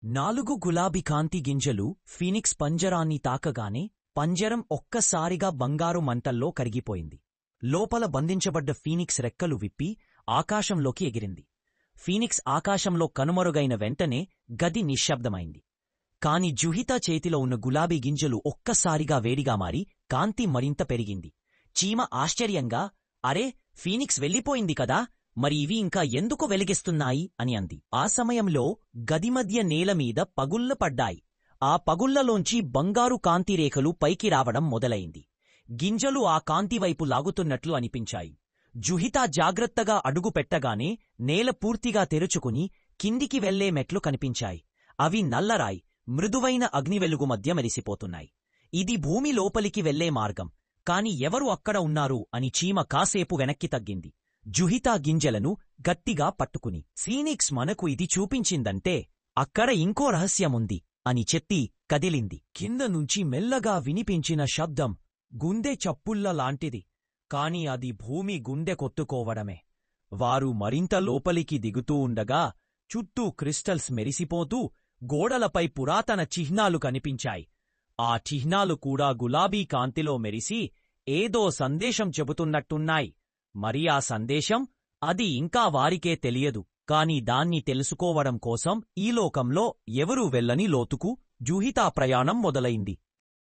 4 గులాబీ కాంతి గింజలు ఫీనిక్స్ పంజరాన్ని తాకగానే పంజరం ఒక్కసారిగా బంగారు మంటల్లో కరిగిపోయింది. లోపల బంధించబడ్డ ఫీనిక్స్ రెక్కలు విప్పి ఆకాశంలోకి ఎగిరింది. ఫీనిక్స్ ఆకాశంలో కనుమరుగైన వెంటనే గది నిశ్శబ్దమైంది. కాని జుహితా చేతిలో ఉన్న గులాబీ గింజలు ఒక్కసారిగా వేడిగా మారి కాంతి మరింత పెరిగింది. చీమ ఆశ్చర్యంగా, అరే, ఫీనిక్స్ వెళ్ళిపోయింది కదా, మరి ఇవి ఇంకా ఎందుకు వెలిగిస్తున్నాయి అని అంది. ఆ సమయంలో గది మధ్య నేలమీద పగుళ్లు పడ్డాయి. ఆ పగుళ్లలోంచి బంగారు కాంతిరేఖలు పైకి రావడం మొదలైంది. గింజలు ఆ కాంతివైపు లాగుతున్నట్లు అనిపించాయి. జుహితా జాగ్రత్తగా అడుగు పెట్టగానే నేల పూర్తిగా తెరుచుకుని కిందికి వెళ్లే మెట్లు కనిపించాయి. అవి నల్లరాయి, మృదువైన అగ్నివెలుగు మధ్య మెరిసిపోతున్నాయి. ఇది భూమి లోపలికి వెళ్లే మార్గం. కాని ఎవరు అక్కడ ఉన్నారు అని చీమ కాసేపు వెనక్కి తగ్గింది. జుహితా గింజలను గట్టిగా పట్టుకుని, ఫీనిక్స్ మనకు ఇది చూపించిందంటే అక్కడ ఇంకో రహస్యముంది అని చెప్పి కదిలింది. కింద నుంచి మెల్లగా వినిపించిన శబ్దం గుండె చప్పుళ్ల లాంటిది. కాని అది భూమి గుండె కొట్టుకోవడమే. వారు మరింత లోపలికి దిగుతూ ఉండగా చుట్టూ క్రిస్టల్స్ మెరిసిపోతూ గోడలపై పురాతన చిహ్నాలు కనిపించాయి. ఆ చిహ్నాలు కూడా గులాబీ కాంతిలో మెరిసి ఏదో సందేశం చెబుతున్నట్టున్నాయి. మరి ఆ సందేశం? అది ఇంకా వారికే తెలియదు. కాని దాన్ని తెలుసుకోవడం కోసం ఈ లోకంలో ఎవరూ వెళ్లని లోతుకు జుహితా ప్రయాణం మొదలైంది.